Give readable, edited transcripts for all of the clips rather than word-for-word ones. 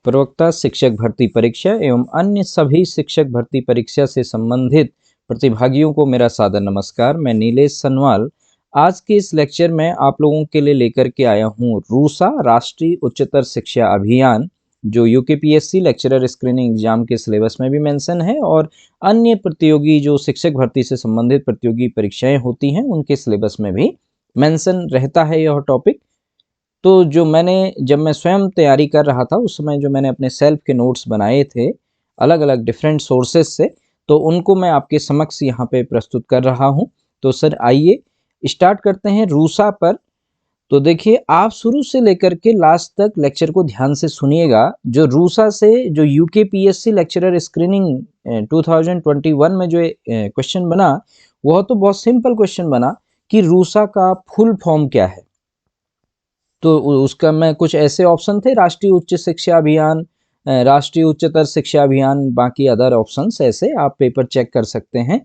प्रवक्ता शिक्षक भर्ती परीक्षा एवं अन्य सभी शिक्षक भर्ती परीक्षा से संबंधित प्रतिभागियों को मेरा सादर नमस्कार। मैं नीलेश सनवाल आज के इस लेक्चर में आप लोगों के लिए लेकर के आया हूं रूसा राष्ट्रीय उच्चतर शिक्षा अभियान, जो यूकेपीएससी लेक्चरर स्क्रीनिंग एग्जाम के सिलेबस में भी मेंशन है और अन्य प्रतियोगी जो शिक्षक भर्ती से संबंधित प्रतियोगी परीक्षाएं होती हैं उनके सिलेबस में भी मेंशन रहता है यह टॉपिक। तो जब मैं स्वयं तैयारी कर रहा था उस समय जो मैंने अपने सेल्फ के नोट्स बनाए थे अलग अलग डिफरेंट सोर्सेस से, तो उनको मैं आपके समक्ष यहाँ पे प्रस्तुत कर रहा हूँ। तो सर आइए स्टार्ट करते हैं रूसा पर। तो देखिए, आप शुरू से लेकर के लास्ट तक लेक्चर को ध्यान से सुनिएगा। जो रूसा से जो यूकेपीएससी लेक्चरर स्क्रीनिंग 2021 में जो क्वेश्चन बना वह तो बहुत सिंपल क्वेश्चन बना कि रूसा का फुल फॉर्म क्या है। तो उसका मैं कुछ ऐसे ऑप्शन थे, राष्ट्रीय उच्च शिक्षा अभियान, राष्ट्रीय उच्चतर शिक्षा अभियान, बाकी अदर ऑप्शंस ऐसे आप पेपर चेक कर सकते हैं।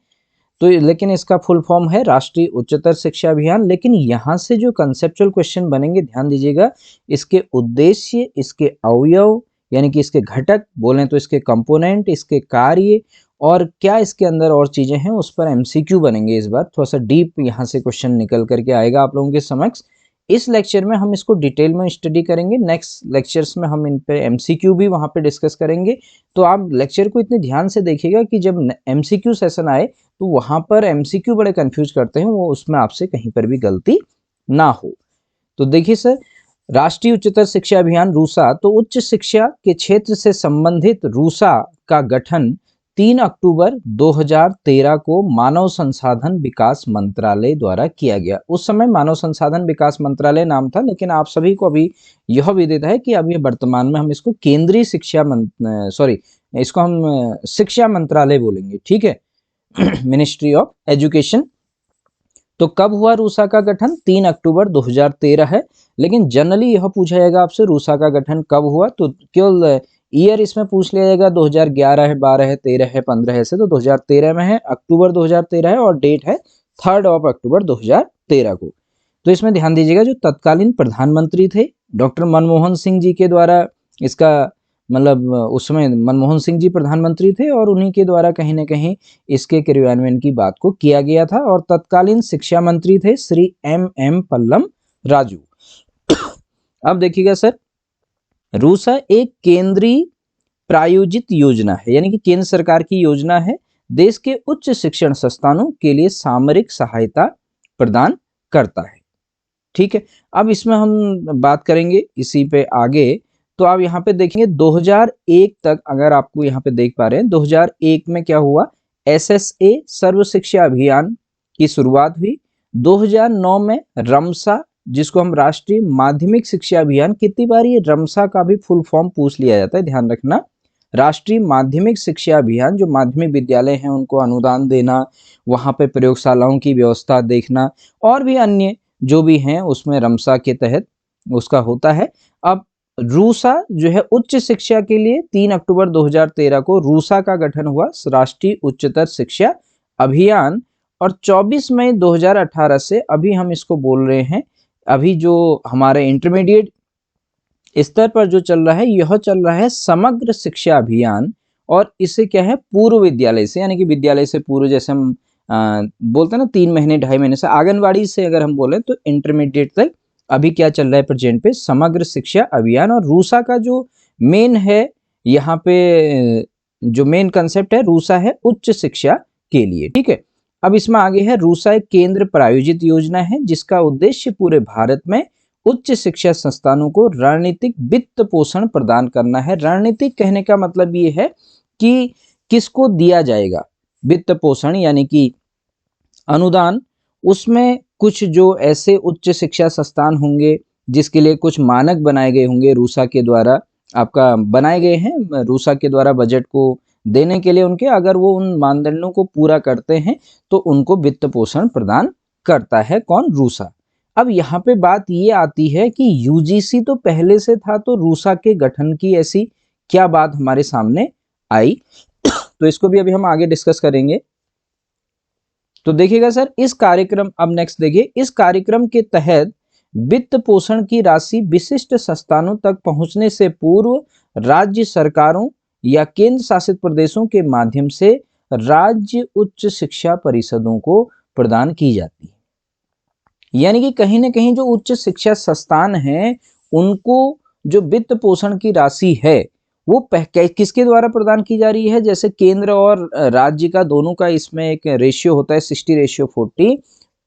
तो लेकिन इसका फुल फॉर्म है राष्ट्रीय उच्चतर शिक्षा अभियान। लेकिन यहाँ से जो कंसेप्चुअल क्वेश्चन बनेंगे ध्यान दीजिएगा, इसके उद्देश्य, इसके अवयव यानी कि इसके घटक बोलें तो इसके कंपोनेंट, इसके कार्य और क्या इसके अंदर और चीजें हैं उस पर एमसीक्यू बनेंगे। इस बार थोड़ा सा डीप यहाँ से क्वेश्चन निकल करके आएगा आप लोगों के समक्ष। इस लेक्चर में हम इसको डिटेल में स्टडी करेंगे, नेक्स्ट लेक्चर्स में हम इन पे एमसीक्यू भी वहाँ पे डिस्कस करेंगे। तो आप लेक्चर को इतने ध्यान से देखिएगा कि जब एमसीक्यू सेशन आए तो वहाँ पर एमसीक्यू बड़े कंफ्यूज करते हैं, वो उसमें आपसे कहीं पर भी गलती ना हो। तो देखिए सर, राष्ट्रीय उच्चतर शिक्षा अभियान रूसा, तो उच्च शिक्षा के क्षेत्र से संबंधित रूसा का गठन 3 अक्टूबर 2013 को मानव संसाधन विकास मंत्रालय द्वारा किया गया। उस समय मानव संसाधन विकास मंत्रालय नाम था, लेकिन आप सभी को अभी यह विदित है कि अभी वर्तमान में हम इसको केंद्रीय इसको हम शिक्षा मंत्रालय बोलेंगे, ठीक है मिनिस्ट्री ऑफ एजुकेशन। तो कब हुआ रूसा का गठन? 3 अक्टूबर 2013 है। लेकिन जनरली यह पूछा जाएगा आपसे रूसा का गठन कब हुआ, तो केवल ईयर इसमें पूछ लिया जाएगा 2011 है, 12 है, 13 है, 15 है, से तो 2013 में है, अक्टूबर 2013 है और डेट है 3 अक्टूबर 2013 को। तो इसमें ध्यान दीजिएगा, जो तत्कालीन प्रधानमंत्री थे डॉक्टर मनमोहन सिंह जी के द्वारा इसका मतलब उस समय मनमोहन सिंह जी प्रधानमंत्री थे और उन्हीं के द्वारा कहीं ना कहीं इसके क्रियान्वयन की बात को किया गया था। और तत्कालीन शिक्षा मंत्री थे श्री एम पल्लम राजू। अब देखिएगा सर, रूसा एक केंद्रीय प्रायोजित योजना है, यानी कि केंद्र सरकार की योजना है, देश के उच्च शिक्षण संस्थानों के लिए सामरिक सहायता प्रदान करता है, ठीक है। अब इसमें हम बात करेंगे इसी पे आगे। तो आप यहाँ पे देखेंगे 2001 तक, अगर आपको यहाँ पे देख पा रहे हैं 2001 में क्या हुआ, एसएसए सर्व शिक्षा अभियान की शुरुआत हुई। 2009 में रमसा, जिसको हम राष्ट्रीय माध्यमिक शिक्षा अभियान, कितनी बार ये रमसा का भी फुल फॉर्म पूछ लिया जाता है, ध्यान रखना। राष्ट्रीय माध्यमिक शिक्षा अभियान, जो माध्यमिक विद्यालय हैं उनको अनुदान देना, वहां पे प्रयोगशालाओं की व्यवस्था देखना और भी अन्य जो भी हैं उसमें रमसा के तहत उसका होता है। अब रूसा जो है उच्च शिक्षा के लिए 3 अक्टूबर 2013 को रूसा का गठन हुआ, राष्ट्रीय उच्चतर शिक्षा अभियान। और 24 मई 2018 से अभी हम इसको बोल रहे हैं, अभी जो हमारे इंटरमीडिएट स्तर पर जो चल रहा है यह चल रहा है समग्र शिक्षा अभियान। और इसे क्या है, पूर्व विद्यालय से यानी कि विद्यालय से पूर्व, जैसे हम बोलते हैं ना 3 महीने 2.5 महीने से, आंगनवाड़ी से अगर हम बोले तो इंटरमीडिएट तक अभी क्या चल रहा है प्रेजेंट पे, समग्र शिक्षा अभियान। और रूसा का जो मेन है यहाँ पे, जो मेन कंसेप्ट है रूसा है उच्च शिक्षा के लिए, ठीक है। अब इसमें आगे है, रूसा एक केंद्र प्रायोजित योजना है जिसका उद्देश्य पूरे भारत में उच्च शिक्षा संस्थानों को रणनीतिक वित्त पोषण प्रदान करना है। रणनीतिक कहने का मतलब ये है कि किसको दिया जाएगा वित्त पोषण, यानी कि अनुदान। उसमें कुछ जो ऐसे उच्च शिक्षा संस्थान होंगे जिसके लिए कुछ मानक बनाए गए होंगे, रूसा के द्वारा आपका बनाए गए हैं, रूसा के द्वारा बजट को देने के लिए उनके, अगर वो उन मानदंडों को पूरा करते हैं तो उनको वित्त पोषण प्रदान करता है कौन, रूसा। अब यहाँ पे बात ये आती है कि यूजीसी तो पहले से था, तो रूसा के गठन की ऐसी क्या बात हमारे सामने आई तो इसको भी अभी हम आगे डिस्कस करेंगे। तो देखिएगा सर, इस कार्यक्रम, अब नेक्स्ट देखिए, इस कार्यक्रम के तहत वित्त पोषण की राशि विशिष्ट संस्थानों तक पहुंचने से पूर्व राज्य सरकारों या केंद्र शासित प्रदेशों के माध्यम से राज्य उच्च शिक्षा परिषदों को प्रदान की जाती है। यानी कि कहीं ना कहीं जो उच्च शिक्षा संस्थान हैं उनको जो वित्त पोषण की राशि है वो किसके द्वारा प्रदान की जा रही है। जैसे केंद्र और राज्य का दोनों का इसमें एक रेशियो होता है 60:40।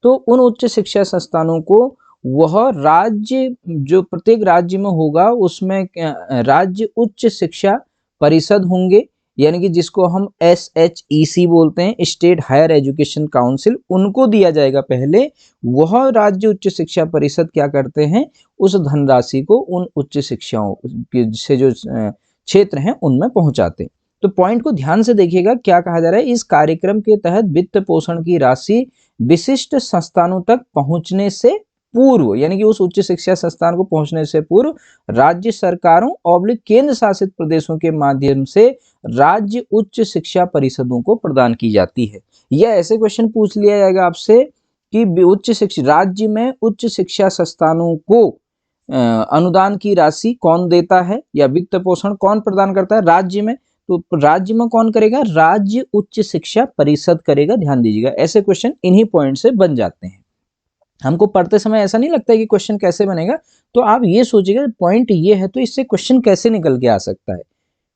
तो उन उच्च शिक्षा संस्थानों को वह राज्य जो प्रत्येक राज्य में होगा उसमें राज्य उच्च शिक्षा परिषद होंगे, यानी कि जिसको हम SHEC बोलते हैं, स्टेट हायर एजुकेशन काउंसिल, उनको दिया जाएगा पहले। वह राज्य उच्च शिक्षा परिषद क्या करते हैं, उस धनराशि को उन उच्च शिक्षाओं से जो क्षेत्र हैं उनमें पहुंचाते हैं। तो पॉइंट को ध्यान से देखिएगा, क्या कहा जा रहा है, इस कार्यक्रम के तहत वित्त पोषण की राशि विशिष्ट संस्थानों तक पहुंचने से पूर्व, यानी कि उस उच्च शिक्षा संस्थान को पहुंचने से पूर्व राज्य सरकारों और केंद्र शासित प्रदेशों के माध्यम से राज्य उच्च शिक्षा परिषदों को प्रदान की जाती है। यह ऐसे क्वेश्चन पूछ लिया जाएगा आपसे कि उच्च शिक्षा राज्य में उच्च शिक्षा संस्थानों को अनुदान की राशि कौन देता है या वित्त पोषण कौन प्रदान करता है राज्य में। तो राज्य में कौन करेगा, राज्य उच्च शिक्षा परिषद करेगा। ध्यान दीजिएगा, ऐसे क्वेश्चन इन्हीं पॉइंट से बन जाते हैं। हमको पढ़ते समय ऐसा नहीं लगता है कि क्वेश्चन कैसे बनेगा, तो आप ये सोचिएगा पॉइंट ये है तो इससे क्वेश्चन कैसे निकल के आ सकता है।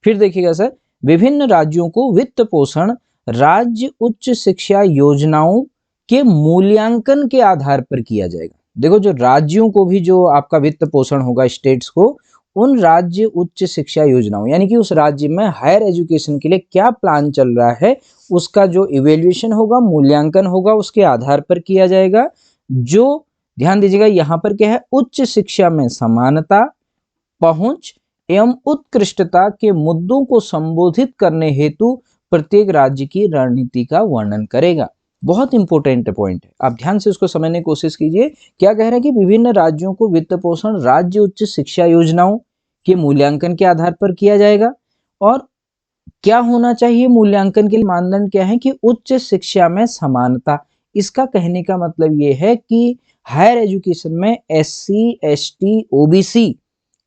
फिर देखिएगा सर, विभिन्न राज्यों को वित्त पोषण राज्य उच्च शिक्षा योजनाओं के मूल्यांकन के आधार पर किया जाएगा। देखो, जो राज्यों को भी जो आपका वित्त पोषण होगा स्टेट्स को, उन राज्य उच्च शिक्षा योजनाओं, यानी कि उस राज्य में हायर एजुकेशन के लिए क्या प्लान चल रहा है उसका जो इवेल्युएशन होगा, मूल्यांकन होगा, उसके आधार पर किया जाएगा। जो ध्यान दीजिएगा यहाँ पर क्या है, उच्च शिक्षा में समानता, पहुंच एवं उत्कृष्टता के मुद्दों को संबोधित करने हेतु प्रत्येक राज्य की रणनीति का वर्णन करेगा। बहुत इंपॉर्टेंट पॉइंट है, आप ध्यान से उसको समझने की कोशिश कीजिए। क्या कह रहा है कि विभिन्न राज्यों को वित्त पोषण राज्य उच्च शिक्षा योजनाओं के मूल्यांकन के आधार पर किया जाएगा। और क्या होना चाहिए मूल्यांकन के मानदंड क्या है कि उच्च शिक्षा में समानता। इसका कहने का मतलब ये है कि हायर एजुकेशन में SC ST OBC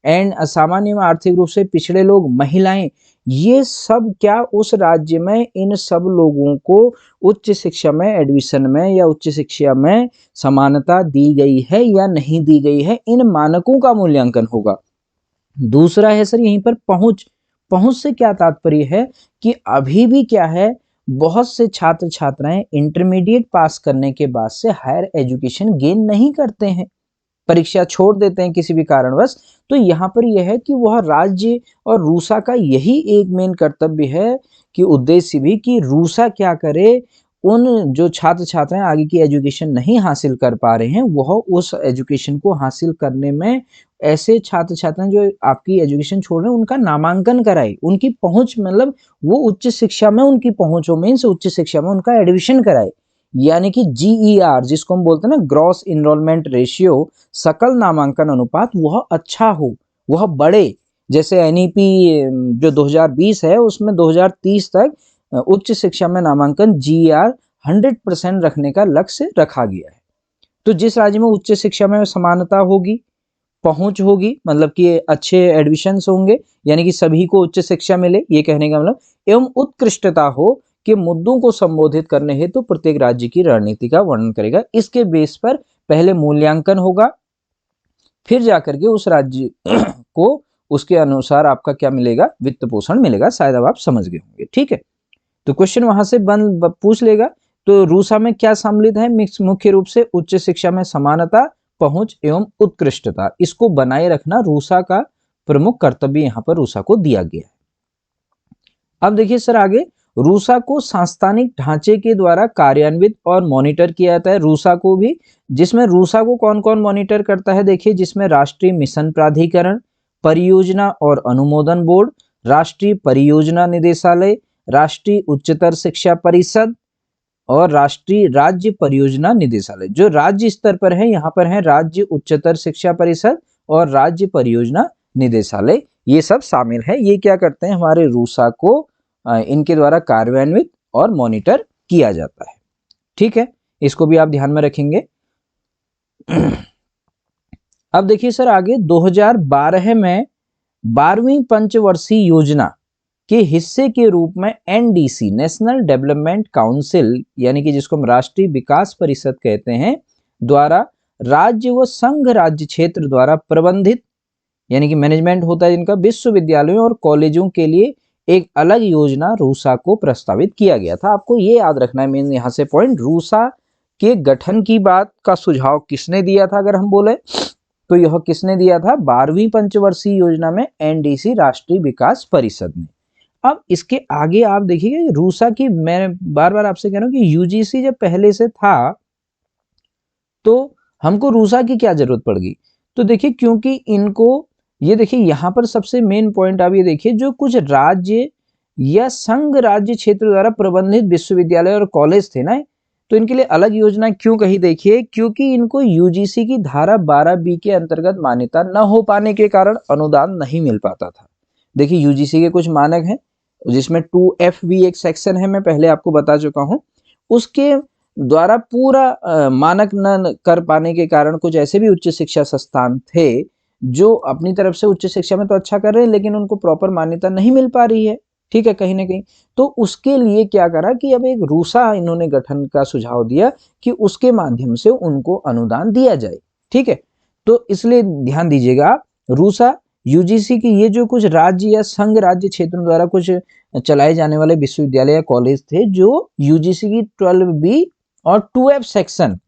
एंड असामान्य में आर्थिक रूप से पिछड़े लोग, महिलाएं, ये सब क्या उस राज्य में इन सब लोगों को उच्च शिक्षा में एडमिशन में या उच्च शिक्षा में समानता दी गई है या नहीं दी गई है, इन मानकों का मूल्यांकन होगा। दूसरा है सर यहीं पर पहुंच। पहुंच से क्या तात्पर्य है कि अभी भी क्या है, बहुत से छात्र छात्राएं इंटरमीडिएट पास करने के बाद से हायर एजुकेशन गेन नहीं करते हैं, परीक्षा छोड़ देते हैं किसी भी कारणवश। तो यहाँ पर यह है कि वह राज्य और रूसा का यही एक मेन कर्तव्य है कि उद्देश्य भी कि रूसा क्या करे, उन जो छात्र छात्राएं आगे की एजुकेशन नहीं हासिल कर पा रहे हैं वह उस एजुकेशन को हासिल करने में ऐसे छात्र छात्राएं जो आपकी एजुकेशन छोड़ रहे हैं उनका नामांकन कराए, उनकी पहुंच मतलब वो उच्च शिक्षा में उनकी पहुंच हो, मीन्स उच्च शिक्षा में उनका एडमिशन कराए। यानी कि GER जिसको हम बोलते हैं ना, ग्रॉस इनरोलमेंट रेशियो, सकल नामांकन अनुपात, वह अच्छा हो, वह बढ़े। जैसे NEP जो 2020 है उसमें 2030 तक उच्च शिक्षा में नामांकन GER 100% रखने का लक्ष्य रखा गया है। तो जिस राज्य में उच्च शिक्षा में समानता होगी, पहुंच होगी, मतलब कि अच्छे एडमिशंस होंगे, यानी कि सभी को उच्च शिक्षा मिले, ये कहने का मतलब, एवं उत्कृष्टता हो के मुद्दों को संबोधित करने हेतु प्रत्येक राज्य की रणनीति का वर्णन करेगा। इसके बेस पर पहले मूल्यांकन होगा, फिर जाकर के उस राज्य को उसके अनुसार आपका क्या मिलेगा, वित्त पोषण मिलेगा। शायद अब आप समझ गए होंगे, ठीक है। तो क्वेश्चन वहां से पूछ लेगा। तो रूसा में क्या सम्मिलित है, मुख्य रूप से उच्च शिक्षा में समानता, पहुंच एवं उत्कृष्टता, इसको बनाए रखना रूसा का प्रमुख कर्तव्य यहाँ पर रूसा को दिया गया है। अब देखिए सर आगे, रूसा को सांस्थानिक ढांचे के द्वारा कार्यान्वित और मॉनिटर किया जाता है, रूसा को भी। जिसमें रूसा को कौन कौन मॉनिटर करता है, देखिए, जिसमें राष्ट्रीय मिशन प्राधिकरण, परियोजना और अनुमोदन बोर्ड, राष्ट्रीय परियोजना निदेशालय, राष्ट्रीय उच्चतर शिक्षा परिषद और राष्ट्रीय राज्य परियोजना निदेशालय। जो राज्य स्तर पर है यहाँ पर है राज्य उच्चतर शिक्षा परिषद और राज्य परियोजना निदेशालय, ये सब शामिल है। ये क्या करते हैं, हमारे रूसा को इनके द्वारा कार्यान्वित और मॉनिटर किया जाता है, ठीक है। इसको भी आप ध्यान में रखेंगे। अब देखिए सर आगे 2012 में 12वीं पंचवर्षीय योजना के हिस्से के रूप में एनडीसी, नेशनल डेवलपमेंट काउंसिल, यानी कि जिसको हम राष्ट्रीय विकास परिषद कहते हैं, द्वारा राज्य व संघ राज्य क्षेत्र द्वारा प्रबंधित, यानी कि मैनेजमेंट होता है जिनका, विश्वविद्यालयों और कॉलेजों के लिए एक अलग योजना रूसा को प्रस्तावित किया गया था। आपको ये याद रखना है मेन यहाँ से पॉइंट, रूसा के गठन की बात का सुझाव किसने दिया था अगर हम बोले तो यह किसने दिया था, 12वीं पंचवर्षीय योजना में एनडीसी, राष्ट्रीय विकास परिषद ने। अब इसके आगे आप देखिए रूसा की, मैं बार बार आपसे कह रहा हूं कि यूजीसी जब पहले से था तो हमको रूसा की क्या जरूरत पड़ गई, तो देखिए क्योंकि इनको, ये देखिए यहां पर सबसे मेन पॉइंट आप ये देखिए, जो कुछ राज्य या संघ राज्य क्षेत्र द्वारा प्रबंधित विश्वविद्यालय और कॉलेज थे ना, तो इनके लिए अलग योजना क्यों कही, देखिए क्योंकि इनको यूजीसी की धारा 12B के अंतर्गत मान्यता न हो पाने के कारण अनुदान नहीं मिल पाता था। देखिए यूजीसी के कुछ मानक हैं जिसमें 2FB एक सेक्शन है, मैं पहले आपको बता चुका हूं, उसके द्वारा पूरा मानक न कर पाने के कारण कुछ ऐसे भी उच्च शिक्षा संस्थान थे जो अपनी तरफ से उच्च शिक्षा में तो अच्छा कर रहे हैं लेकिन उनको प्रॉपर मान्यता नहीं मिल पा रही है, ठीक है, कहीं ना कहीं। तो उसके लिए क्या करा कि अब एक रूसा इन्होंने गठन का सुझाव दिया कि उसके माध्यम से उनको अनुदान दिया जाए, ठीक है। तो इसलिए ध्यान दीजिएगा आप, रूसा यूजीसी की ये जो कुछ राज्य या संघ राज्य क्षेत्रों द्वारा कुछ चलाए जाने वाले विश्वविद्यालय या कॉलेज थे जो यूजीसी की 12B और 2F सेक्शन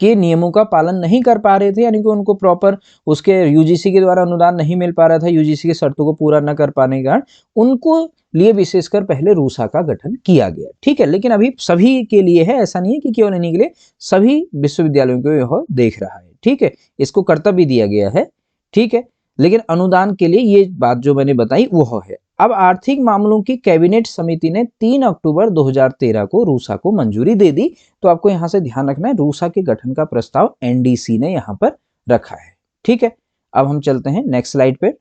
के नियमों का पालन नहीं कर पा रहे थे, यानी कि उनको प्रॉपर उसके यूजीसी के द्वारा अनुदान नहीं मिल पा रहा था, यूजीसी की शर्तों को पूरा न कर पाने के कारण उनको लिए विशेषकर पहले रूसा का गठन किया गया, ठीक है। लेकिन अभी सभी के लिए है, ऐसा नहीं है कि केवल इन्हीं के लिए, सभी विश्वविद्यालयों को यह देख रहा है, ठीक है, इसको कर्तव्य दिया गया है, ठीक है। लेकिन अनुदान के लिए ये बात जो मैंने बताई वो है। अब आर्थिक मामलों की कैबिनेट समिति ने 3 अक्टूबर 2013 को रूसा को मंजूरी दे दी। तो आपको यहां से ध्यान रखना है, रूसा के गठन का प्रस्ताव एनडीसी ने यहां पर रखा है, ठीक है। अब हम चलते हैं नेक्स्ट स्लाइड पे।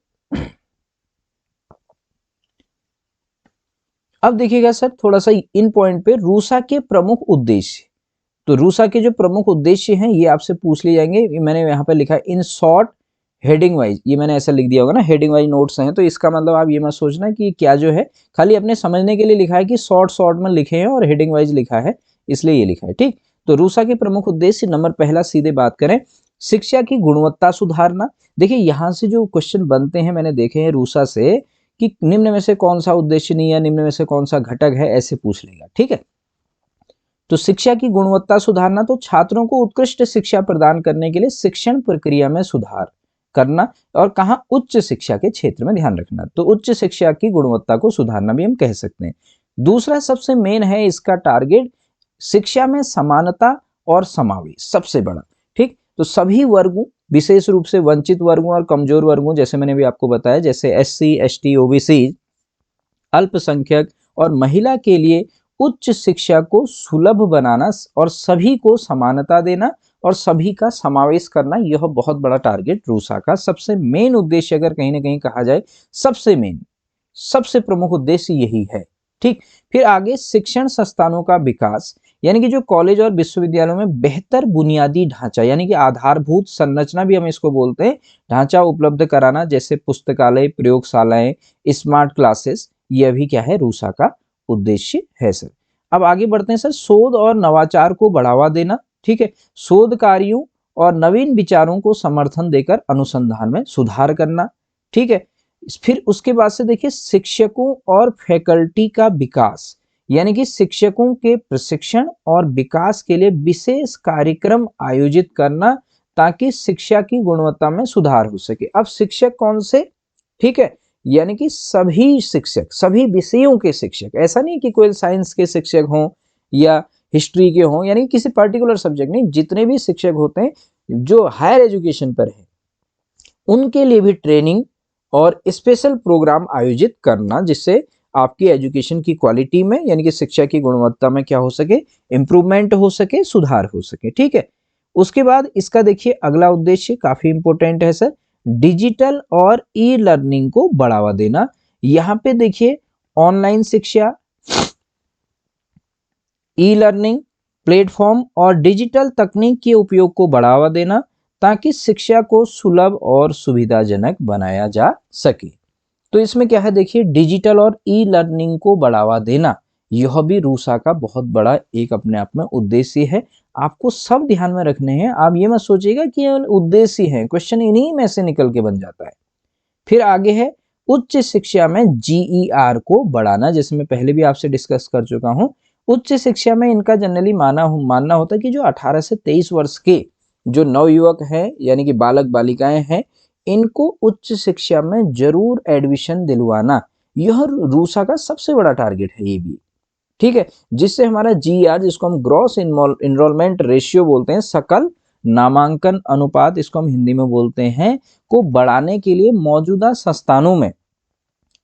अब देखिएगा सर थोड़ा सा इन पॉइंट पे, रूसा के प्रमुख उद्देश्य, तो रूसा के जो प्रमुख उद्देश्य हैं ये आपसे पूछ लिए जाएंगे। मैंने यहाँ पर लिखा है इन शॉर्ट हेडिंग वाइज, ये मैंने ऐसा लिख दिया होगा ना, हेडिंग वाइज नोट्स हैं, तो इसका मतलब आप ये मत सोचना कि क्या जो है खाली अपने समझने के लिए लिखा है कि शॉर्ट शॉर्ट में लिखे हैं और हेडिंग वाइज लिखा है, इसलिए ये लिखा है, ठीक। तो रूसा के प्रमुख उद्देश्य, नंबर पहला सीधे बात करें, शिक्षा की गुणवत्ता सुधारना। देखिए यहाँ से जो क्वेश्चन बनते हैं मैंने देखे हैं रूसा से कि निम्न में से कौन सा उद्देश्य नहीं है, निम्न में से कौन सा घटक है, ऐसे पूछ लेगा, ठीक है। तो शिक्षा की गुणवत्ता सुधारना, तो छात्रों को उत्कृष्ट शिक्षा प्रदान करने के लिए शिक्षण प्रक्रिया में सुधार करना, और कहा उच्च शिक्षा के क्षेत्र में ध्यान रखना, तो उच्च शिक्षा की गुणवत्ता को सुधारना भी हम कह सकते हैं। दूसरा सबसे मेन है इसका टारगेट, शिक्षा में समानता और समावेश, सबसे बड़ा, ठीक। तो सभी वर्गों, विशेष रूप से वंचित वर्गों और कमजोर वर्गों, जैसे मैंने भी आपको बताया, जैसे SC ST OBC, अल्पसंख्यक और महिला के लिए उच्च शिक्षा को सुलभ बनाना और सभी को समानता देना और सभी का समावेश करना, यह बहुत बड़ा टारगेट रूसा का सबसे मेन उद्देश्य अगर कहीं ना कहीं कहा जाए, सबसे मेन, सबसे प्रमुख उद्देश्य यही है, ठीक। फिर आगे शिक्षण संस्थानों का विकास, यानी कि जो कॉलेज और विश्वविद्यालयों में बेहतर बुनियादी ढांचा, यानी कि आधारभूत संरचना भी हम इसको बोलते हैं, ढांचा उपलब्ध कराना, जैसे पुस्तकालय, प्रयोगशालाएं, स्मार्ट क्लासेस, यह भी क्या है रूसा का उद्देश्य है सर। अब आगे बढ़ते हैं सर, शोध और नवाचार को बढ़ावा देना, ठीक है, शोध कार्यों और नवीन विचारों को समर्थन देकर अनुसंधान में सुधार करना, ठीक है। फिर उसके बाद से देखिए शिक्षकों और फैकल्टी का विकास, यानी कि शिक्षकों के प्रशिक्षण और विकास के लिए विशेष कार्यक्रम आयोजित करना ताकि शिक्षा की गुणवत्ता में सुधार हो सके। अब शिक्षक कौन से, ठीक है, यानी कि सभी शिक्षक, सभी विषयों के शिक्षक, ऐसा नहीं कि कोई साइंस के शिक्षक हों या हिस्ट्री के हों, यानी किसी पर्टिकुलर सब्जेक्ट नहीं, जितने भी शिक्षक होते हैं जो हायर एजुकेशन पर है उनके लिए भी ट्रेनिंग और स्पेशल प्रोग्राम आयोजित करना, जिससे आपकी एजुकेशन की क्वालिटी में, यानी कि शिक्षा की गुणवत्ता में क्या हो सके, इंप्रूवमेंट हो सके, सुधार हो सके, ठीक है। उसके बाद इसका देखिए अगला उद्देश्य काफी इंपॉर्टेंट है सर, डिजिटल और ई लर्निंग को बढ़ावा देना। यहां पे देखिए ऑनलाइन शिक्षा, ई लर्निंग प्लेटफॉर्म और डिजिटल तकनीक के उपयोग को बढ़ावा देना ताकि शिक्षा को सुलभ और सुविधाजनक बनाया जा सके। तो इसमें क्या है, देखिए डिजिटल और ई लर्निंग को बढ़ावा देना, यह भी रूसा का बहुत बड़ा एक अपने आप में उद्देश्य है। आपको सब ध्यान में रखने हैं, आप ये मत सोचिएगा कि केवल उद्देश्य है, क्वेश्चन इन्हीं में से निकल के बन जाता है। फिर आगे है उच्च शिक्षा में जीईआर को बढ़ाना, जैसे मैं पहले भी आपसे डिस्कस कर चुका हूं। उच्च शिक्षा में इनका जनरली मानना होता है कि जो 18 से 23 वर्ष के जो नवयुवक हैं यानी कि बालक बालिकाएं हैं, इनको उच्च शिक्षा में जरूर एडमिशन दिलवाना, यह रूसा का सबसे बड़ा टारगेट है ये भी, ठीक है। जिससे हमारा जीआर, जिसको हम ग्रॉस इनरोलमेंट रेशियो बोलते हैं, सकल नामांकन अनुपात इसको हम हिंदी में बोलते हैं, को बढ़ाने के लिए मौजूदा संस्थानों में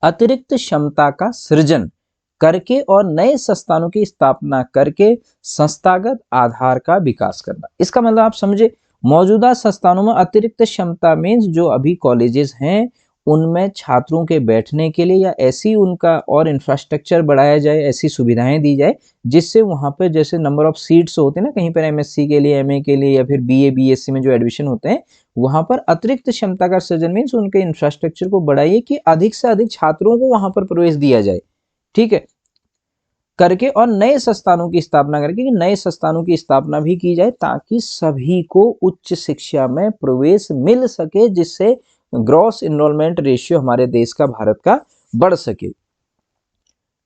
अतिरिक्त क्षमता का सृजन करके और नए संस्थानों की स्थापना करके संस्थागत आधार का विकास करना। इसका मतलब आप समझे, मौजूदा संस्थानों में अतिरिक्त क्षमता मीन्स जो अभी कॉलेजेस हैं उनमें छात्रों के बैठने के लिए या ऐसी उनका और इंफ्रास्ट्रक्चर बढ़ाया जाए, ऐसी सुविधाएं दी जाए जिससे वहां पर जैसे नंबर ऑफ सीट्स होते हैं ना, कहीं पर एमएससी के लिए, एमए के लिए या फिर बीए बीएससी में जो एडमिशन होते हैं, वहां पर अतिरिक्त क्षमता का सृजन मीन्स उनके इंफ्रास्ट्रक्चर को बढ़ाइए कि अधिक से अधिक छात्रों को वहां पर प्रवेश दिया जाए, ठीक है, करके और नए संस्थानों की स्थापना करके कि नए संस्थानों की स्थापना भी की जाए ताकि सभी को उच्च शिक्षा में प्रवेश मिल सके, जिससे ग्रॉस इनरोलमेंट रेशियो हमारे देश का, भारत का बढ़ सके।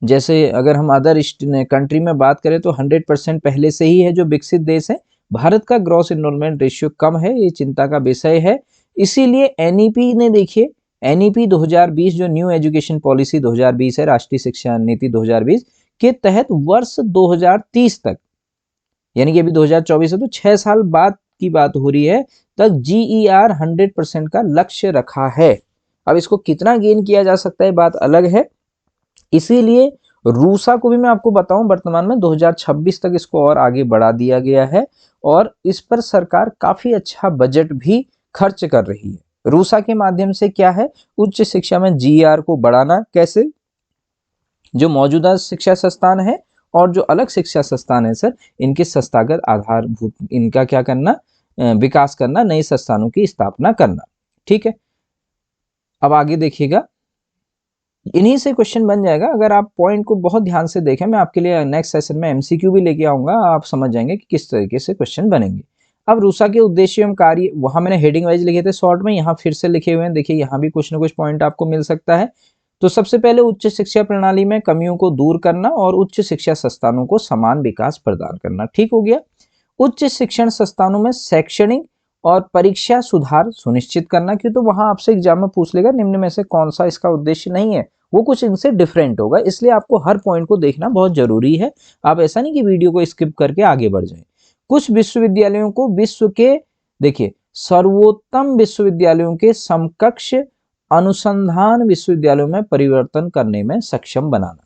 जैसे अगर हम अदर कंट्री में बात करें तो 100% पहले से ही है जो विकसित देश है, भारत का ग्रॉस इनरोलमेंट रेशियो कम है, ये चिंता का विषय है। इसीलिए एनईपी ने, देखिए एनईपी 2020 जो न्यू एजुकेशन पॉलिसी 2020 है, राष्ट्रीय शिक्षा नीति 2020 के तहत वर्ष 2030 तक, यानी कि अभी 2024 है तो 6 साल बाद की बात हो रही है, तक जीईआर 100% का लक्ष्य रखा है। अब इसको कितना गेन किया जा सकता है बात अलग है। इसीलिए रूसा को भी मैं आपको बताऊं, वर्तमान में 2026 तक इसको और आगे बढ़ा दिया गया है और इस पर सरकार काफी अच्छा बजट भी खर्च कर रही है। रूसा के माध्यम से क्या है, उच्च शिक्षा में जीईआर को बढ़ाना, कैसे, जो मौजूदा शिक्षा संस्थान है और जो अलग शिक्षा संस्थान है सर, इनके संस्थागत आधारभूत इनका क्या करना, विकास करना, नए संस्थानों की स्थापना करना, ठीक है। अब आगे देखिएगा, इन्हीं से क्वेश्चन बन जाएगा। अगर आप पॉइंट को बहुत ध्यान से देखें, मैं आपके लिए नेक्स्ट सेशन में एमसीक्यू भी लेके आऊंगा, आप समझ जाएंगे कि किस तरीके से क्वेश्चन बनेंगे। अब रूसा के उद्देश्य एवं कार्य, वहां मैंने हेडिंग वाइज लिखे थे शॉर्ट में, यहाँ फिर से लिखे हुए हैं, देखिए यहाँ भी कुछ ना कुछ पॉइंट आपको मिल सकता है। तो सबसे पहले उच्च शिक्षा प्रणाली में कमियों को दूर करना और उच्च शिक्षा संस्थानों को समान विकास प्रदान करना, ठीक हो गया। उच्च शिक्षण संस्थानों में शैक्षणिक और परीक्षा सुधार सुनिश्चित करना, क्यों तो वहां आपसे एग्जाम में पूछ लेगा निम्न में से कौन सा इसका उद्देश्य नहीं है, वो कुछ इनसे डिफरेंट होगा, इसलिए आपको हर पॉइंट को देखना बहुत जरूरी है। आप ऐसा नहीं कि वीडियो को स्किप करके आगे बढ़ जाएं। कुछ विश्वविद्यालयों को विश्व के, देखिए सर्वोत्तम विश्वविद्यालयों के समकक्ष अनुसंधान विश्वविद्यालयों में परिवर्तन करने में सक्षम बनाना,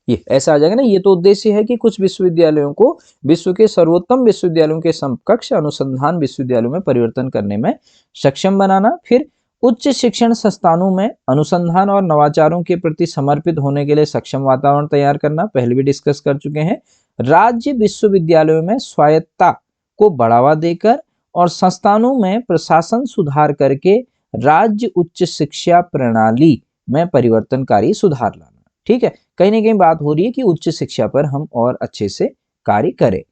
ये ऐसा आ जाएगा ना। ये तो उद्देश्य है कि कुछ विश्वविद्यालयों को विश्व के सर्वोत्तम विश्वविद्यालयों के समकक्ष अनुसंधान विश्वविद्यालयों में परिवर्तन करने में सक्षम बनाना। फिर उच्च शिक्षण संस्थानों में अनुसंधान और नवाचारों के प्रति समर्पित होने के लिए सक्षम वातावरण तैयार करना, पहले भी डिस्कस कर चुके हैं। राज्य विश्वविद्यालयों में स्वायत्तता को बढ़ावा देकर और संस्थानों में प्रशासन सुधार करके राज्य उच्च शिक्षा प्रणाली में परिवर्तनकारी सुधार लाना, ठीक है। कहीं ना कहीं बात हो रही है कि उच्च शिक्षा पर हम और अच्छे से कार्य करें।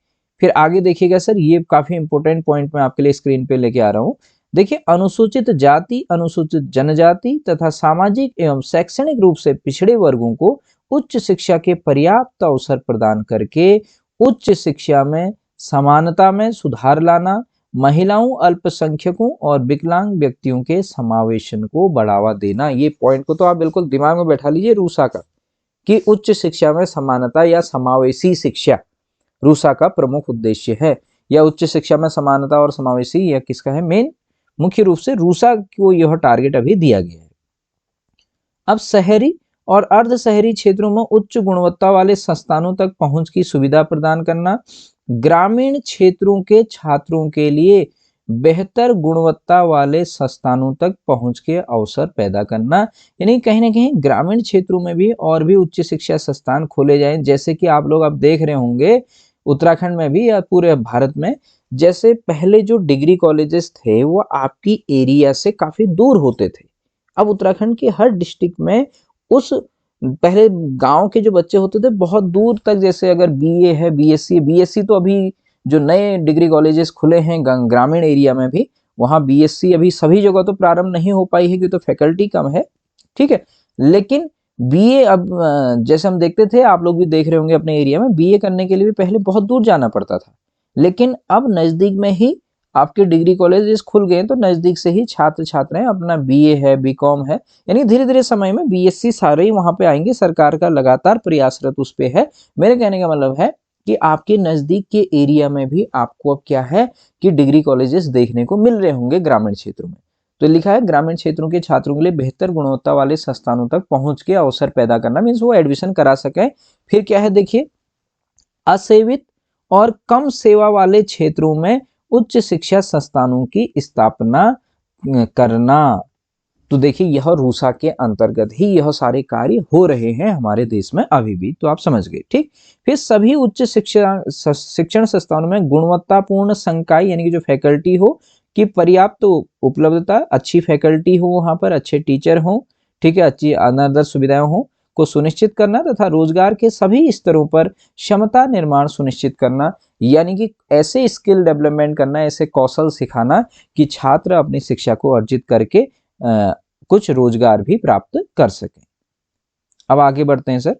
फिर आगे देखिएगा सर, ये काफी इंपॉर्टेंट पॉइंट मैं आपके लिए स्क्रीन पे लेके आ रहा हूं। देखिए, अनुसूचित जाति, अनुसूचित जनजाति तथा सामाजिक एवं शैक्षणिक रूप से पिछड़े वर्गों को उच्च शिक्षा के पर्याप्त अवसर प्रदान करके उच्च शिक्षा में समानता में सुधार लाना, महिलाओं, अल्पसंख्यकों और विकलांग व्यक्तियों के समावेशन को बढ़ावा देना। ये पॉइंट को तो आप बिल्कुल दिमाग में बैठा लीजिए, रूसा का, कि उच्च शिक्षा में समानता या समावेशी शिक्षा रूसा का प्रमुख उद्देश्य है, या उच्च शिक्षा में समानता और समावेशी यह किसका है, मेन मुख्य रूप से रूसा को यह टारगेट अभी दिया गया है। अब शहरी और अर्ध शहरी क्षेत्रों में उच्च गुणवत्ता वाले संस्थानों तक पहुंच की सुविधा प्रदान करना, ग्रामीण क्षेत्रों के छात्रों के लिए बेहतर गुणवत्ता वाले संस्थानों तक पहुंच के अवसर पैदा करना, यानी कहीं ना कहीं ग्रामीण क्षेत्रों में भी और भी उच्च शिक्षा संस्थान खोले जाएं। जैसे कि आप लोग अब देख रहे होंगे उत्तराखंड में भी या पूरे भारत में, जैसे पहले जो डिग्री कॉलेजेस थे वो आपकी एरिया से काफी दूर होते थे। अब उत्तराखंड के हर डिस्ट्रिक्ट में उस पहले गांव के जो बच्चे होते थे बहुत दूर तक, जैसे अगर बीए है, बीएससी तो अभी जो नए डिग्री कॉलेजेस खुले हैं ग्रामीण एरिया में भी, वहाँ बीएससी अभी सभी जगह तो प्रारंभ नहीं हो पाई है क्योंकि तो फैकल्टी कम है, ठीक है। लेकिन बीए अब जैसे हम देखते थे, आप लोग भी देख रहे होंगे अपने एरिया में, बीए करने के लिए भी पहले बहुत दूर जाना पड़ता था, लेकिन अब नजदीक में ही आपके डिग्री कॉलेजेस खुल गए, तो नजदीक से ही छात्र छात्राएं अपना बीए है, बीकॉम है, यानी धीरे धीरे समय में बीएससी सारे ही वहां पे आएंगे। सरकार का लगातार प्रयासरत उस पे है। मेरे कहने का मतलब है कि आपके नजदीक के एरिया में भी आपको अब क्या है कि डिग्री कॉलेजेस देखने को मिल रहे होंगे ग्रामीण क्षेत्रों में। तो लिखा है ग्रामीण क्षेत्रों के छात्रों के लिए बेहतर गुणवत्ता वाले संस्थानों तक पहुंच के अवसर पैदा करना, मीन्स वो एडमिशन करा सके। फिर क्या है देखिए, असेवित और कम सेवा वाले क्षेत्रों में उच्च शिक्षा संस्थानों की स्थापना करना। तो देखिए यह रूसा के अंतर्गत ही यह सारे कार्य हो रहे हैं हमारे देश में अभी भी, तो आप समझ गए, ठीक। फिर सभी उच्च शिक्षण संस्थानों में गुणवत्तापूर्ण संकाय यानी कि जो फैकल्टी हो कि पर्याप्त उपलब्धता, अच्छी फैकल्टी हो, वहां पर अच्छे टीचर हो, ठीक है, अच्छी अनादर सुविधाएं हो को सुनिश्चित करना, तथा रोजगार के सभी स्तरों पर क्षमता निर्माण सुनिश्चित करना, यानी कि ऐसे स्किल डेवलपमेंट करना, ऐसे कौशल सिखाना कि छात्र अपनी शिक्षा को अर्जित करके कुछ रोजगार भी प्राप्त कर सकें। अब आगे बढ़ते हैं सर।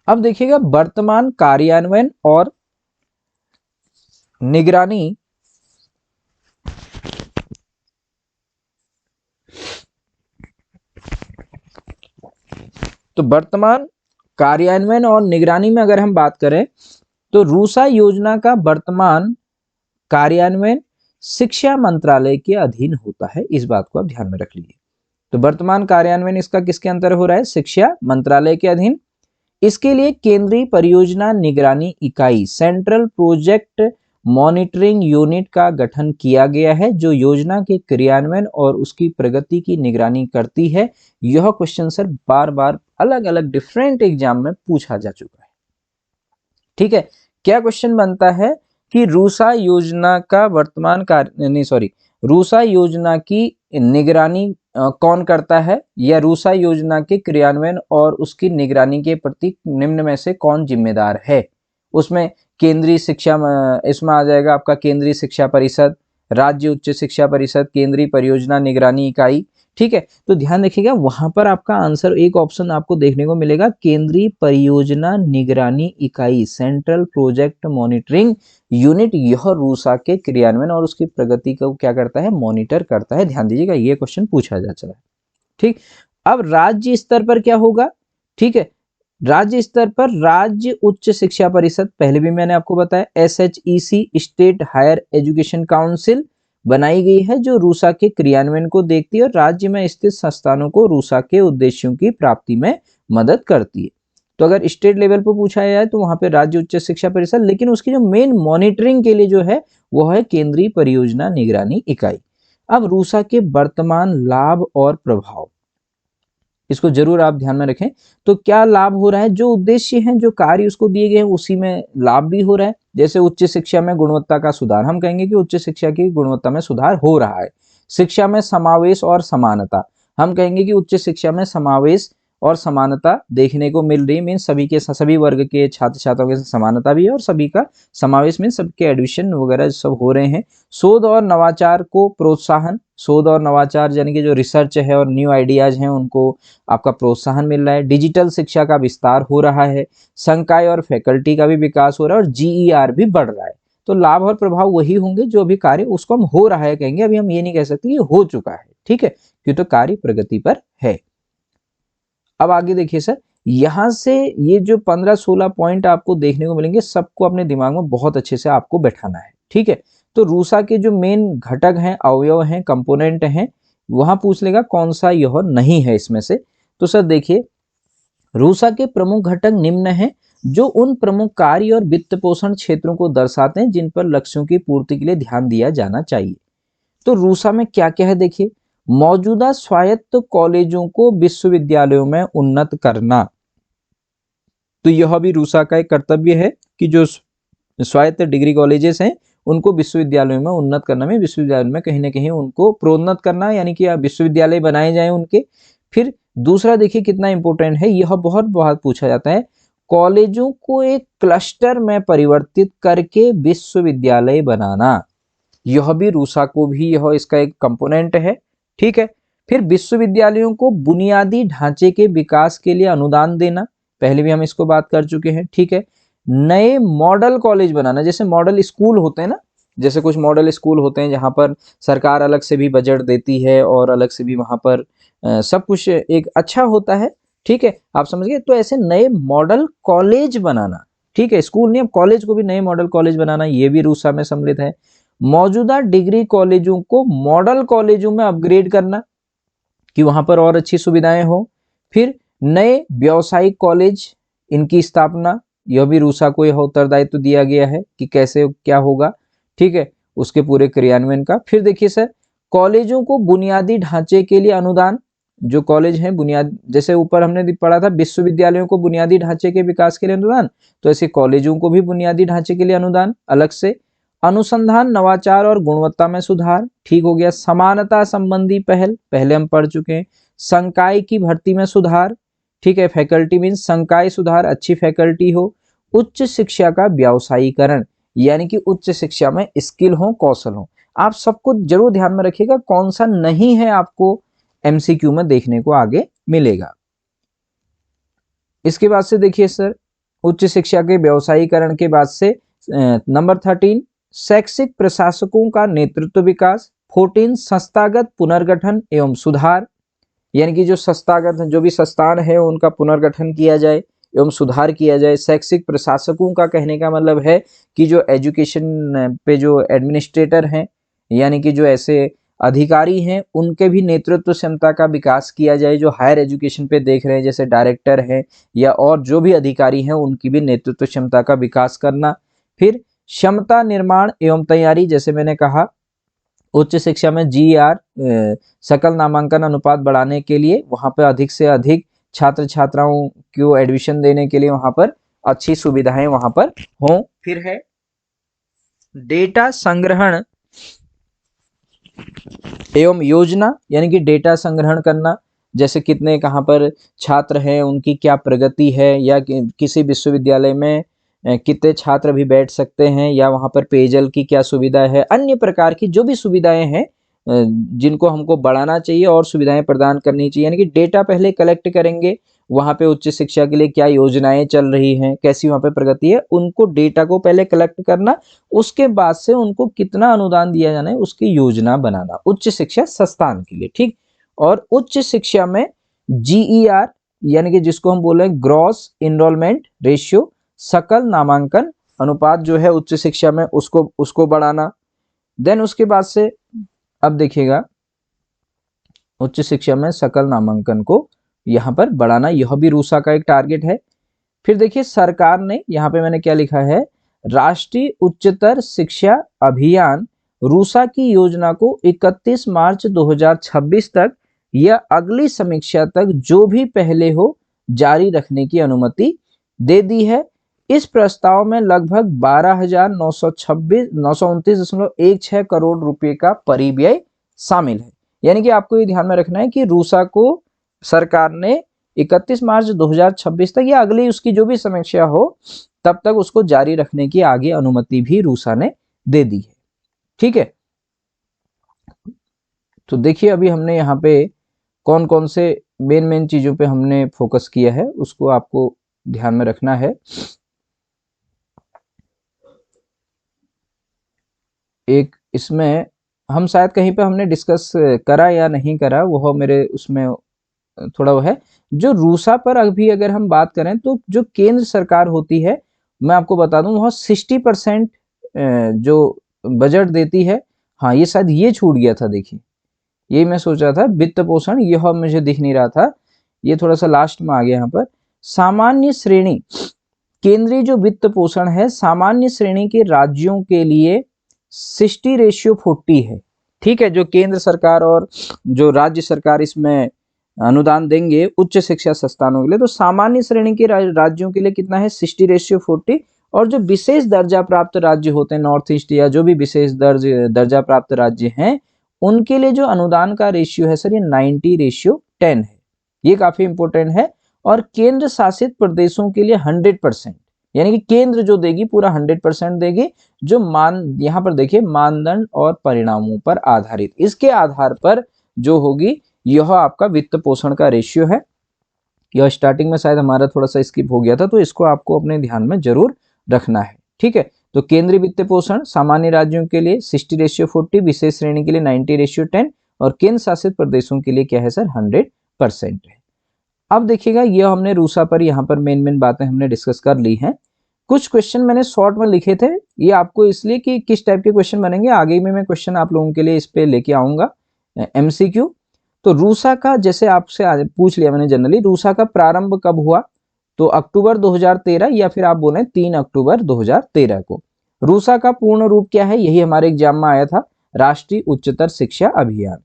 अब देखिएगा वर्तमान कार्यान्वयन और निगरानी तो वर्तमान कार्यान्वयन और निगरानी में अगर हम बात करें तो रूसा योजना का वर्तमान कार्यान्वयन शिक्षा मंत्रालय के अधीन होता है। इस बात को आप ध्यान में रख लीजिए। तो वर्तमान कार्यान्वयन इसका किसके अंतर हो रहा है? शिक्षा मंत्रालय के अधीन। इसके लिए केंद्रीय परियोजना निगरानी इकाई सेंट्रल प्रोजेक्ट मॉनिटरिंग यूनिट का गठन किया गया है, जो योजना के क्रियान्वयन और उसकी प्रगति की निगरानी करती है। यह क्वेश्चन सर बार बार अलग अलग डिफरेंट एग्जाम में पूछा जा चुका है, ठीक है। क्या क्वेश्चन बनता है कि रूसा योजना का वर्तमान कार्य नहीं सॉरी रूसा योजना की निगरानी कौन करता है, या रूसा योजना के क्रियान्वयन और उसकी निगरानी के प्रति निम्न में से कौन जिम्मेदार है। उसमें केंद्रीय शिक्षा, इसमें आ जाएगा आपका केंद्रीय शिक्षा परिषद, राज्य उच्च शिक्षा परिषद, केंद्रीय परियोजना निगरानी इकाई, ठीक है। तो ध्यान रखिएगा वहां पर आपका आंसर एक ऑप्शन आपको देखने को मिलेगा, केंद्रीय परियोजना निगरानी इकाई सेंट्रल प्रोजेक्ट मॉनिटरिंग यूनिट। यह रूसा के क्रियान्वयन और उसकी प्रगति को क्या करता है? मॉनिटर करता है। ध्यान दीजिएगा ये क्वेश्चन पूछा जा चला है, ठीक। अब राज्य स्तर पर क्या होगा? ठीक है, राज्य स्तर पर राज्य उच्च शिक्षा परिषद, पहले भी मैंने आपको बताया, SHEC state higher education council बनाई गई है, जो रूसा के क्रियान्वयन को देखती है और राज्य में स्थित संस्थानों को रूसा के उद्देश्यों की प्राप्ति में मदद करती है। तो अगर स्टेट लेवल पर पूछा जाए तो वहां पे राज्य उच्च शिक्षा परिषद, लेकिन उसकी जो मेन मॉनिटरिंग के लिए जो है वो है केंद्रीय परियोजना निगरानी इकाई। अब रूसा के वर्तमान लाभ और प्रभाव, इसको जरूर आप ध्यान में रखें। तो क्या लाभ हो रहा है? जो उद्देश्य हैं, जो कार्य उसको दिए गए हैं, उसी में लाभ भी हो रहा है। जैसे उच्च शिक्षा में गुणवत्ता का सुधार, हम कहेंगे कि उच्च शिक्षा की गुणवत्ता में सुधार हो रहा है। शिक्षा में समावेश और समानता, हम कहेंगे कि उच्च शिक्षा में समावेश और समानता देखने को मिल रही, मीन सभी के सभी वर्ग के छात्र छात्राओं के समानता भी है और सभी का समावेश, मीन सबके एडमिशन वगैरह सब हो रहे हैं। शोध और नवाचार को प्रोत्साहन, शोध और नवाचार यानी कि जो रिसर्च है और न्यू आइडियाज हैं उनको आपका प्रोत्साहन मिल रहा है। डिजिटल शिक्षा का विस्तार हो रहा है, संकाय और फैकल्टी का भी विकास हो रहा है और GER भी बढ़ रहा है। तो लाभ और प्रभाव वही होंगे जो अभी कार्य उसको हम हो रहा है कहेंगे, अभी हम ये नहीं कह सकते ये हो चुका है, ठीक है, क्यों तो कार्य प्रगति पर है। अब आगे देखिए सर, यहां से ये जो 15-16 पॉइंट आपको देखने को मिलेंगे, सबको अपने दिमाग में बहुत अच्छे से आपको बैठाना है, ठीक है। तो रूसा के जो मेन घटक हैं, अवयव हैं, कंपोनेंट हैं, वहां पूछ लेगा कौन सा यह नहीं है इसमें से। तो सर देखिए, रूसा के प्रमुख घटक निम्न हैं, जो उन प्रमुख कार्य और वित्त पोषण क्षेत्रों को दर्शाते हैं जिन पर लक्ष्यों की पूर्ति के लिए ध्यान दिया जाना चाहिए। तो रूसा में क्या क्या है देखिए, मौजूदा स्वायत्त कॉलेजों को विश्वविद्यालयों में उन्नत करना, तो यह भी रूसा का एक कर्तव्य है कि जो स्वायत्त डिग्री कॉलेजेस हैं उनको विश्वविद्यालयों में उन्नत करना, में विश्वविद्यालय में कहीं ना कहीं उनको प्रोन्नत करना, यानी कि विश्वविद्यालय बनाए जाएं उनके। फिर दूसरा देखिए कितना इंपॉर्टेंट है, यह बहुत बहुत पूछा जाता है, कॉलेजों को एक क्लस्टर में परिवर्तित करके विश्वविद्यालय बनाना। यह भी रूसा को भी यह इसका एक कंपोनेंट है, ठीक है। फिर विश्वविद्यालयों को बुनियादी ढांचे के विकास के लिए अनुदान देना, पहले भी हम इसको बात कर चुके हैं, ठीक है। नए मॉडल कॉलेज बनाना, जैसे मॉडल स्कूल होते हैं ना, जैसे कुछ मॉडल स्कूल होते हैं जहां पर सरकार अलग से भी बजट देती है और अलग से भी वहां पर सब कुछ एक अच्छा होता है, ठीक है, आप समझ गए। तो ऐसे नए मॉडल कॉलेज बनाना, ठीक है, स्कूल नहीं, अब कॉलेज को भी नए मॉडल कॉलेज बनाना, ये भी रूसा में सम्मिलित है। मौजूदा डिग्री कॉलेजों को मॉडल कॉलेजों में अपग्रेड करना कि वहां पर और अच्छी सुविधाएं हो। फिर नए व्यावसायिक कॉलेज, इनकी स्थापना, यह भी रूसा को यह उत्तरदायित्व दिया गया है कि कैसे क्या होगा, ठीक है, उसके पूरे क्रियान्वयन का। फिर देखिए सर, कॉलेजों को बुनियादी ढांचे के लिए अनुदान, जो कॉलेज हैं बुनियाद, जैसे ऊपर हमने पढ़ा था विश्वविद्यालयों को बुनियादी ढांचे के विकास के लिए अनुदान, तो ऐसे कॉलेजों को भी बुनियादी ढांचे के लिए अनुदान अलग से। अनुसंधान, नवाचार और गुणवत्ता में सुधार, ठीक हो गया। समानता संबंधी पहल, पहले हम पढ़ चुके हैं। संकाय की भर्ती में सुधार, ठीक है, फैकल्टी मीन्स संकाय सुधार, अच्छी फैकल्टी हो। उच्च शिक्षा का व्यावसायीकरण, यानी कि उच्च शिक्षा में स्किल हो, कौशल हो। आप सबको जरूर ध्यान में रखिएगा, कौन सा नहीं है आपको एमसीक्यू में देखने को आगे मिलेगा। इसके बाद से देखिए सर, उच्च शिक्षा के व्यावसायीकरण के बाद से नंबर 13, शैक्षिक प्रशासकों का नेतृत्व विकास। 14, संस्थागत पुनर्गठन एवं सुधार, यानी कि जो संस्थागत जो भी संस्थान है उनका पुनर्गठन किया जाए एवं सुधार किया जाए। शैक्षिक प्रशासकों का कहने का मतलब है कि जो एजुकेशन पे जो एडमिनिस्ट्रेटर हैं, यानी कि जो ऐसे अधिकारी हैं, उनके भी नेतृत्व क्षमता का विकास किया जाए। जो हायर एजुकेशन पे देख रहे हैं, जैसे डायरेक्टर हैं या और जो भी अधिकारी हैं, उनकी भी नेतृत्व क्षमता का विकास करना। फिर क्षमता निर्माण एवं तैयारी, जैसे मैंने कहा उच्च शिक्षा में GR सकल नामांकन अनुपात बढ़ाने के लिए, वहां पर अधिक से अधिक छात्र छात्राओं को एडमिशन देने के लिए वहां पर अच्छी सुविधाएं वहां पर हों। फिर है डेटा संग्रहण एवं योजना, यानी कि डेटा संग्रहण करना, जैसे कितने कहाँ पर छात्र हैं, उनकी क्या प्रगति है, या किसी विश्वविद्यालय में कितने छात्र भी बैठ सकते हैं, या वहाँ पर पेयजल की क्या सुविधा है, अन्य प्रकार की जो भी सुविधाएं हैं जिनको हमको बढ़ाना चाहिए और सुविधाएं प्रदान करनी चाहिए, यानी कि डेटा पहले कलेक्ट करेंगे, वहाँ पे उच्च शिक्षा के लिए क्या योजनाएं चल रही हैं, कैसी वहाँ पे प्रगति है, उनको डेटा को पहले कलेक्ट करना, उसके बाद से उनको कितना अनुदान दिया जाना है उसकी योजना बनाना उच्च शिक्षा संस्थान के लिए, ठीक। और उच्च शिक्षा में GER, यानी कि जिसको हम बोले ग्रॉस इनरोलमेंट रेशियो, सकल नामांकन अनुपात जो है उच्च शिक्षा में उसको बढ़ाना। देन उसके बाद से अब देखिएगा, उच्च शिक्षा में सकल नामांकन को यहाँ पर बढ़ाना, यह भी रूसा का एक टारगेट है। फिर देखिए सरकार ने, यहाँ पे मैंने क्या लिखा है, राष्ट्रीय उच्चतर शिक्षा अभियान रूसा की योजना को 31 मार्च 2026 तक या अगली समीक्षा तक जो भी पहले हो जारी रखने की अनुमति दे दी है। इस प्रस्ताव में लगभग 12,929.16 करोड़ रुपए का परिव्यय शामिल है। यानी कि आपको ये ध्यान में रखना है कि रूसा को सरकार ने 31 मार्च 2026 तक या अगली उसकी जो भी समीक्षा हो तब तक उसको जारी रखने की आगे अनुमति भी रूसा ने दे दी है, ठीक है। तो देखिए अभी हमने यहाँ पे कौन कौन से मेन चीजों पे हमने फोकस किया है, उसको आपको ध्यान में रखना है। एक इसमें हम शायद कहीं पे हमने डिस्कस करा या नहीं करा, वो मेरे उसमें थोड़ा वो है। जो रूसा पर अभी अगर हम बात करें तो जो केंद्र सरकार होती है, मैं आपको बता दूं वह 60% जो बजट देती है। हाँ ये शायद ये छूट गया था, देखिए यही मैं सोच रहा था, वित्त पोषण यह मुझे दिख नहीं रहा था, ये थोड़ा सा लास्ट में आ गया यहाँ पर। सामान्य श्रेणी, केंद्रीय जो वित्त पोषण है सामान्य श्रेणी के राज्यों के लिए 60:40 है, ठीक है। जो केंद्र सरकार और जो राज्य सरकार इसमें अनुदान देंगे उच्च शिक्षा संस्थानों के लिए, तो सामान्य श्रेणी के राज्यों के लिए कितना है 60:40, और जो विशेष दर्जा प्राप्त राज्य होते हैं नॉर्थ ईस्ट या जो भी विशेष दर्जा प्राप्त राज्य हैं उनके लिए जो अनुदान का रेशियो है सर ये 90:10 है। ये काफी इंपॉर्टेंट है। और केंद्र शासित प्रदेशों के लिए 100%, यानी कि केंद्र जो देगी पूरा 100% देगी, जो यहाँ पर देखिए मानदंड और परिणामों पर आधारित, इसके आधार पर जो होगी यह आपका वित्त पोषण का रेशियो है। यह स्टार्टिंग में शायद हमारा थोड़ा सा स्किप हो गया था, तो इसको आपको अपने ध्यान में जरूर रखना है। ठीक है, तो केंद्रीय वित्त पोषण सामान्य राज्यों के लिए 60:40, विशेष श्रेणी के लिए 90:10 और केंद्र शासित प्रदेशों के लिए क्या है सर 100% है। अब देखिएगा ये हमने रूसा पर यहाँ पर मेन बातें हमने डिस्कस कर ली हैं। कुछ क्वेश्चन मैंने शॉर्ट में लिखे थे, ये आपको इसलिए कि किस टाइप के क्वेश्चन बनेंगे आगे में मैं क्वेश्चन आप लोगों के लिए इस पे लेके आऊंगा MCQ। तो रूसा का जैसे आपसे पूछ लिया मैंने जनरली, रूसा का प्रारंभ कब हुआ, तो अक्टूबर 2013 या फिर आप बोले 3 अक्टूबर 2013 को। रूसा का पूर्ण रूप क्या है, यही हमारे एग्जाम में आया था, राष्ट्रीय उच्चतर शिक्षा अभियान।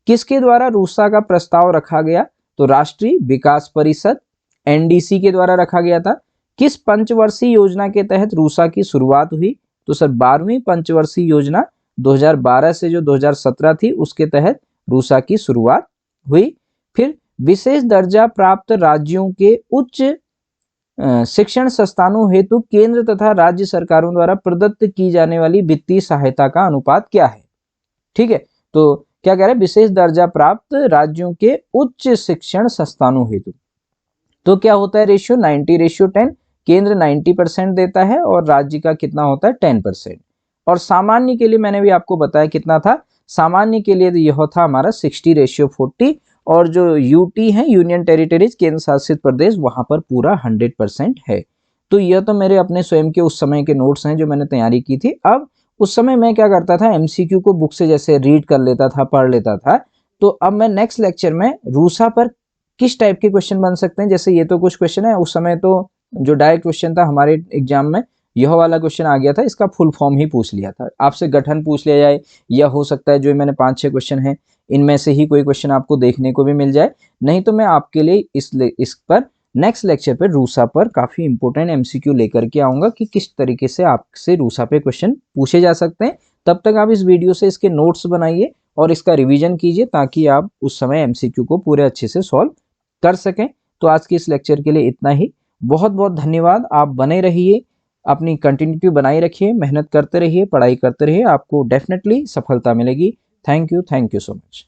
किसके द्वारा रूसा का प्रस्ताव रखा गया, तो राष्ट्रीय विकास परिषद NDC के द्वारा रखा गया था। किस पंचवर्षीय योजना के तहत रूसा की शुरुआत हुई, तो सर 12वीं पंचवर्षीय योजना 2012 से जो 2017 थी उसके तहत रूसा की शुरुआत हुई। फिर विशेष दर्जा प्राप्त राज्यों के उच्च शिक्षण संस्थानों हेतु केंद्र तथा राज्य सरकारों द्वारा प्रदत्त की जाने वाली वित्तीय सहायता का अनुपात क्या है। ठीक है, तो क्या कह रहे हैं, विशेष दर्जा प्राप्त राज्यों के उच्च शिक्षण संस्थानों हेतु, तो क्या होता है रेशियो 90:10, केंद्र 90% देता है और राज्य का कितना होता है 10%। और सामान्य के लिए मैंने भी आपको बताया कितना था, सामान्य के लिए यह था हमारा 60:40, और जो यूटी है यूनियन टेरिटरीज केंद्र शासित प्रदेश वहां पर पूरा 100% है। तो यह तो मेरे अपने स्वयं के उस समय के नोट्स हैं जो मैंने तैयारी की थी। अब उस समय मैं क्या करता था, MCQ को बुक से जैसे रीड कर लेता था, पढ़ लेता था। तो अब मैं नेक्स्ट लेक्चर में रूसा पर किस टाइप के क्वेश्चन बन सकते हैं, जैसे ये तो कुछ क्वेश्चन है, उस समय तो जो डायरेक्ट क्वेश्चन था हमारे एग्जाम में यह वाला क्वेश्चन आ गया था, इसका फुल फॉर्म ही पूछ लिया था, आपसे गठन पूछ लिया जाए, या हो सकता है जो मैंने 5-6 क्वेश्चन है इनमें से ही कोई क्वेश्चन आपको देखने को भी मिल जाए। नहीं तो मैं आपके लिए इस पर नेक्स्ट लेक्चर पर रूसा पर काफी इंपॉर्टेंट MCQ लेकर के आऊंगा कि किस तरीके से आपसे रूसा पे क्वेश्चन पूछे जा सकते हैं। तब तक आप इस वीडियो से इसके नोट्स बनाइए और इसका रिवीजन कीजिए ताकि आप उस समय MCQ को पूरे अच्छे से सॉल्व कर सकें। तो आज के इस लेक्चर के लिए इतना ही। बहुत बहुत धन्यवाद। आप बने रहिए, अपनी कंटिन्यूटी बनाए रखिए, मेहनत करते रहिए, पढ़ाई करते रहिए, आपको डेफिनेटली सफलता मिलेगी। Thank you so much.